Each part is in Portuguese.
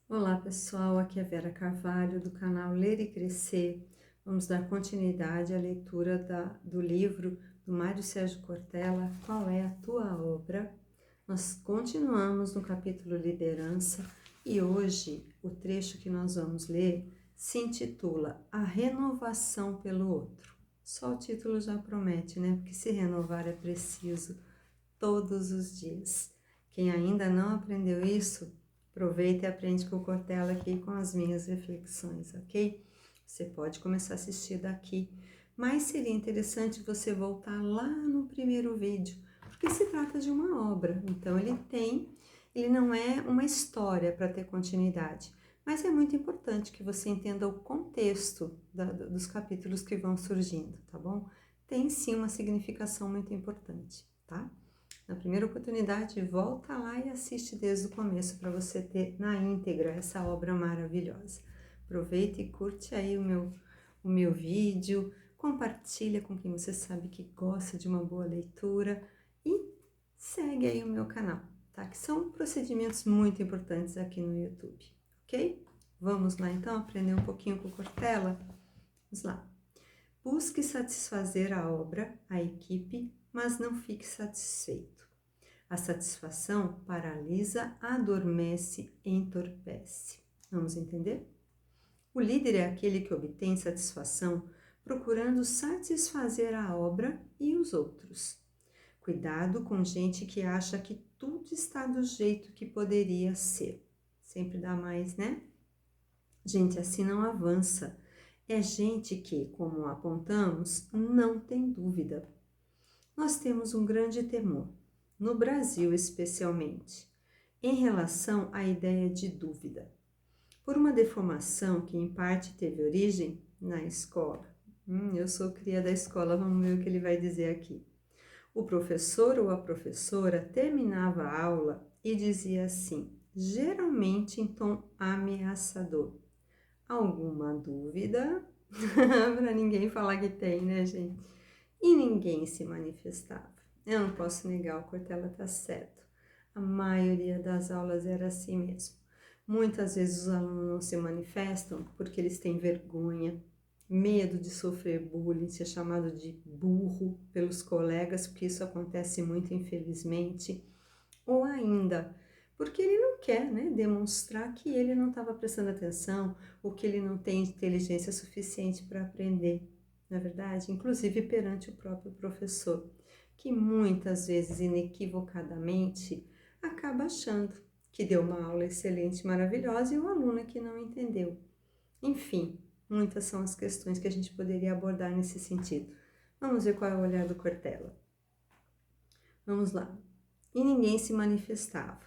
Olá pessoal, aqui é Vera Carvalho do canal Ler e Crescer. Vamos dar continuidade à leitura do livro do Mário Sérgio Cortella, Qual é a Tua Obra? Nós continuamos no capítulo Liderança e hoje o trecho que nós vamos ler se intitula A Renovação pelo Outro. Só o título já promete, né? Porque se renovar é preciso todos os dias. Quem ainda não aprendeu isso, aproveita e aprende com o Cortella aqui com as minhas reflexões, ok? Você pode começar a assistir daqui, mas seria interessante você voltar lá no primeiro vídeo, porque se trata de uma obra, então ele não é uma história para ter continuidade, mas é muito importante que você entenda o contexto dos capítulos que vão surgindo, tá bom? Tem sim uma significação muito importante, tá? Na primeira oportunidade, volta lá e assiste desde o começo para você ter na íntegra essa obra maravilhosa. Aproveita e curte aí o meu vídeo, compartilha com quem você sabe que gosta de uma boa leitura e segue aí o meu canal, tá? Que são procedimentos muito importantes aqui no YouTube, ok? Vamos lá então aprender um pouquinho com o Cortella? Vamos lá. Busque satisfazer a obra, a equipe, mas não fique satisfeito. A satisfação paralisa, adormece, entorpece. Vamos entender? O líder é aquele que obtém satisfação procurando satisfazer a obra e os outros. Cuidado com gente que acha que tudo está do jeito que poderia ser. Sempre dá mais, né? Gente assim não avança. É gente que, como apontamos, não tem dúvida. Nós temos um grande temor, no Brasil especialmente, em relação à ideia de dúvida, por uma deformação que em parte teve origem na escola. Eu sou cria da escola, vamos ver o que ele vai dizer aqui. O professor ou a professora terminava a aula e dizia assim, geralmente em tom ameaçador: alguma dúvida? Para ninguém falar que tem, né, gente? E ninguém se manifestava. Eu não posso negar, o Cortella tá certo. A maioria das aulas era assim mesmo. Muitas vezes os alunos não se manifestam porque eles têm vergonha, medo de sofrer bullying, ser chamado de burro pelos colegas, porque isso acontece muito, infelizmente, ou ainda porque ele não quer, né, demonstrar que ele não estava prestando atenção ou que ele não tem inteligência suficiente para aprender. Na verdade, inclusive perante o próprio professor, que muitas vezes inequivocadamente acaba achando que deu uma aula excelente, maravilhosa e o aluno é que não entendeu. Enfim, muitas são as questões que a gente poderia abordar nesse sentido. Vamos ver qual é o olhar do Cortella. Vamos lá. E ninguém se manifestava.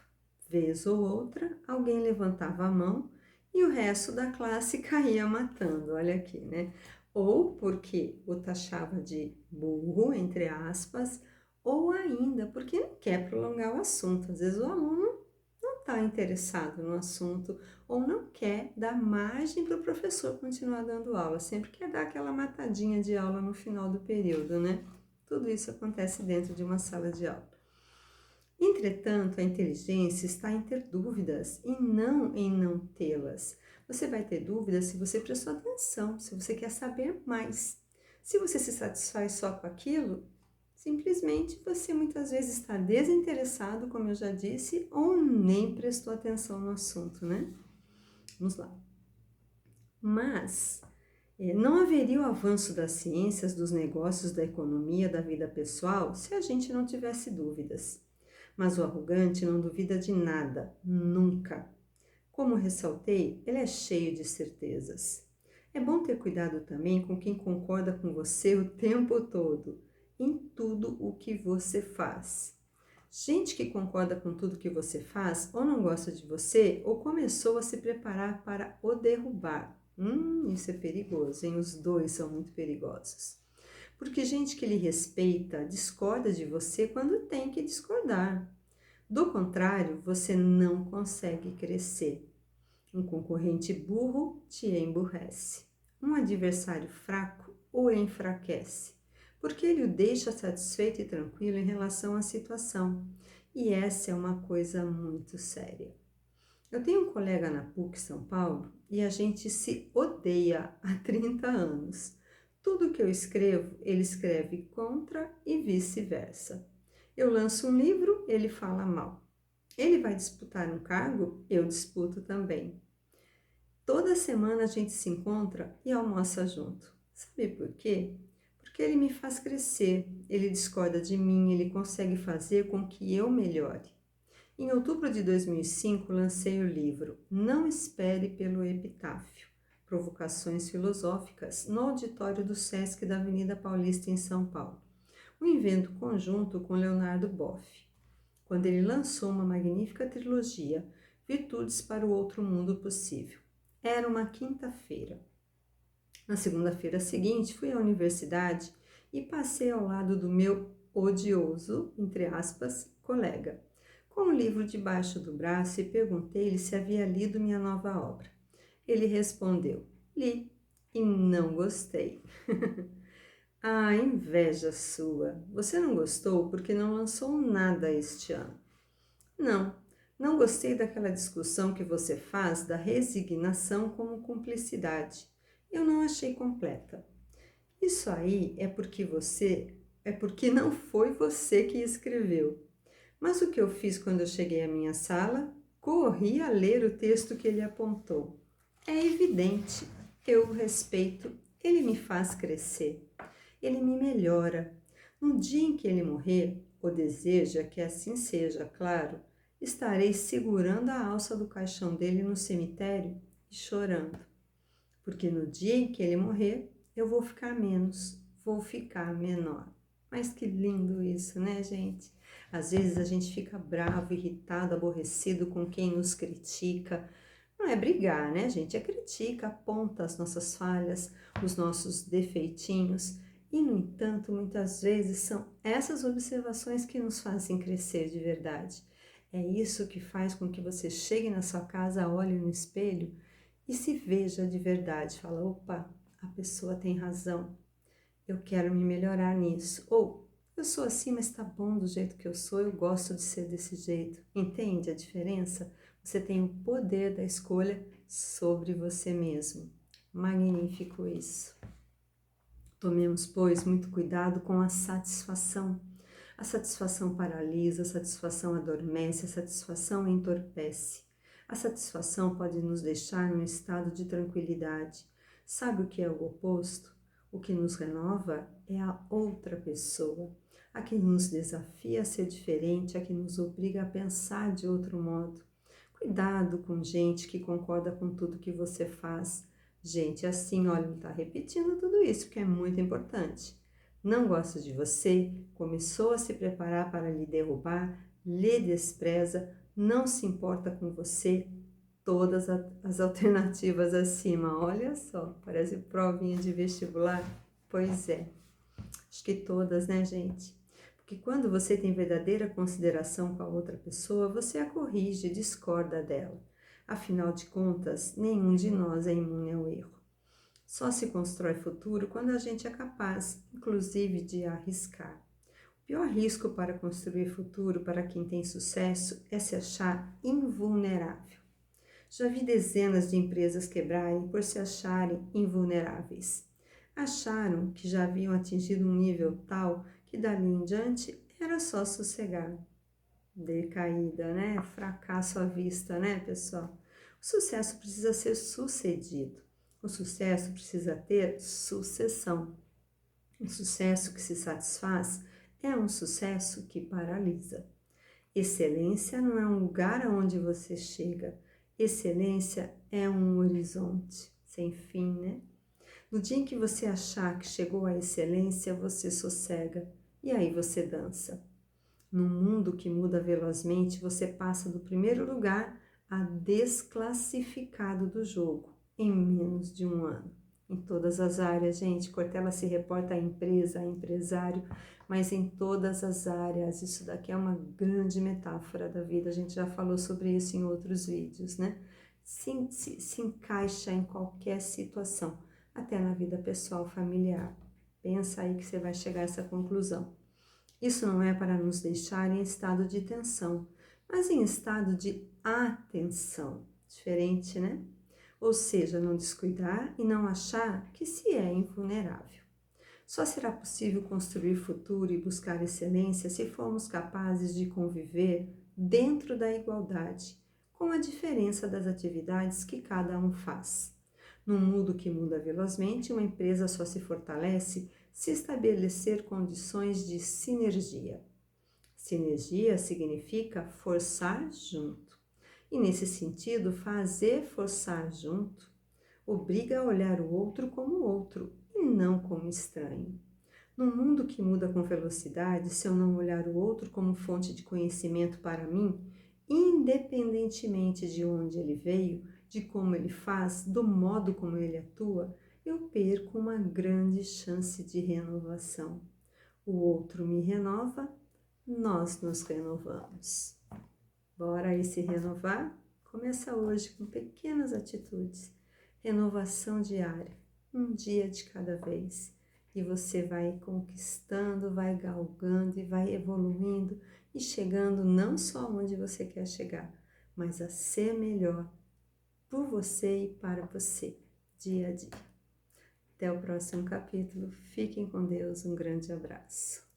Vez ou outra, alguém levantava a mão e o resto da classe caía matando, olha aqui, né? Ou porque o taxava de burro, entre aspas, ou ainda porque não quer prolongar o assunto. Às vezes o aluno não está interessado no assunto ou não quer dar margem para o professor continuar dando aula, sempre quer dar aquela matadinha de aula no final do período, né? Tudo isso acontece dentro de uma sala de aula. Entretanto, a inteligência está em ter dúvidas e não em não tê-las. Você vai ter dúvidas se você prestou atenção, se você quer saber mais. Se você se satisfaz só com aquilo, simplesmente você muitas vezes está desinteressado, como eu já disse, ou nem prestou atenção no assunto, né? Vamos lá. Mas não haveria o avanço das ciências, dos negócios, da economia, da vida pessoal, se a gente não tivesse dúvidas. Mas o arrogante não duvida de nada, nunca. Como ressaltei, ele é cheio de certezas. É bom ter cuidado também com quem concorda com você o tempo todo, em tudo o que você faz. Gente que concorda com tudo que você faz, ou não gosta de você, ou começou a se preparar para o derrubar. Isso é perigoso, hein? Os dois são muito perigosos. Porque gente que lhe respeita discorda de você quando tem que discordar. Do contrário, você não consegue crescer. Um concorrente burro te emburrece. Um adversário fraco o enfraquece, porque ele o deixa satisfeito e tranquilo em relação à situação. E essa é uma coisa muito séria. Eu tenho um colega na PUC São Paulo e a gente se odeia há 30 anos. Tudo que eu escrevo, ele escreve contra e vice-versa. Eu lanço um livro, ele fala mal. Ele vai disputar um cargo, eu disputo também. Toda semana a gente se encontra e almoça junto. Sabe por quê? Porque ele me faz crescer, ele discorda de mim, ele consegue fazer com que eu melhore. Em outubro de 2005, lancei o livro Não Espere pelo Epitáfio, Provocações Filosóficas, no auditório do Sesc da Avenida Paulista, em São Paulo. Um evento conjunto com Leonardo Boff, quando ele lançou uma magnífica trilogia, Virtudes para o Outro Mundo Possível. Era uma quinta-feira. Na segunda-feira seguinte, fui à universidade e passei ao lado do meu odioso, entre aspas, colega, com o livro debaixo do braço e perguntei-lhe se havia lido minha nova obra. Ele respondeu, li e não gostei. Ah, inveja sua! Você não gostou porque não lançou nada este ano. Não gostei daquela discussão que você faz da resignação como cumplicidade. Eu não achei completa. Isso aí é porque não foi você que escreveu. Mas o que eu fiz quando eu cheguei à minha sala? Corri a ler o texto que ele apontou. É evidente, eu o respeito, ele me faz crescer, ele me melhora. No dia em que ele morrer, ou deseja que assim seja, claro, estarei segurando a alça do caixão dele no cemitério e chorando. Porque no dia em que ele morrer, eu vou ficar menos, vou ficar menor. Mas que lindo isso, né, gente? Às vezes a gente fica bravo, irritado, aborrecido com quem nos critica. Não é brigar, né, gente? É critica, aponta as nossas falhas, os nossos defeitinhos. E, no entanto, muitas vezes são essas observações que nos fazem crescer de verdade. É isso que faz com que você chegue na sua casa, olhe no espelho e se veja de verdade. Fala, opa, a pessoa tem razão. Eu quero me melhorar nisso. Ou, eu sou assim, mas tá bom do jeito que eu sou, eu gosto de ser desse jeito. Entende a diferença? Você tem o poder da escolha sobre você mesmo. Magnífico isso. Tomemos, pois, muito cuidado com a satisfação. A satisfação paralisa, a satisfação adormece, a satisfação entorpece. A satisfação pode nos deixar num estado de tranquilidade. Sabe o que é o oposto? O que nos renova é a outra pessoa, a que nos desafia a ser diferente, a que nos obriga a pensar de outro modo. Cuidado com gente que concorda com tudo que você faz. Gente assim, olha, não está repetindo tudo isso, que é muito importante. Não gosta de você, começou a se preparar para lhe derrubar, lhe despreza, não se importa com você, todas as alternativas acima. Olha só, parece provinha de vestibular. Pois é, acho que todas, né, gente? Porque quando você tem verdadeira consideração com a outra pessoa, você a corrige, discorda dela. Afinal de contas, nenhum de nós é imune ao erro. Só se constrói futuro quando a gente é capaz, inclusive, de arriscar. O pior risco para construir futuro para quem tem sucesso é se achar invulnerável. Já vi dezenas de empresas quebrarem por se acharem invulneráveis. Acharam que já haviam atingido um nível tal que dali em diante era só sossegar. Decaída, né? Fracasso à vista, né, pessoal? O sucesso precisa ser sucedido. O sucesso precisa ter sucessão. Um sucesso que se satisfaz é um sucesso que paralisa. Excelência não é um lugar aonde você chega. Excelência é um horizonte sem fim, né? No dia em que você achar que chegou à excelência, você sossega e aí você dança. Num mundo que muda velozmente, você passa do primeiro lugar a desclassificado do jogo em menos de um ano. Em todas as áreas, gente, Cortella se reporta à empresa, a empresário, mas em todas as áreas. Isso daqui é uma grande metáfora da vida, a gente já falou sobre isso em outros vídeos, né? Se encaixa em qualquer situação, até na vida pessoal, familiar. Pensa aí que você vai chegar a essa conclusão. Isso não é para nos deixar em estado de tensão, mas em estado de atenção. Diferente, né? Ou seja, não descuidar e não achar que se é invulnerável. Só será possível construir futuro e buscar excelência se formos capazes de conviver dentro da igualdade, com a diferença das atividades que cada um faz. Num mundo que muda velozmente, uma empresa só se fortalece se estabelecer condições de sinergia. Sinergia significa forçar junto. E nesse sentido, fazer forçar junto obriga a olhar o outro como outro e não como estranho. Num mundo que muda com velocidade, se eu não olhar o outro como fonte de conhecimento para mim, independentemente de onde ele veio, de como ele faz, do modo como ele atua, eu perco uma grande chance de renovação. O outro me renova, nós nos renovamos. Bora aí se renovar? Começa hoje com pequenas atitudes. Renovação diária, um dia de cada vez. E você vai conquistando, vai galgando e vai evoluindo e chegando não só onde você quer chegar, mas a ser melhor por você e para você, dia a dia. Até o próximo capítulo. Fiquem com Deus. Um grande abraço.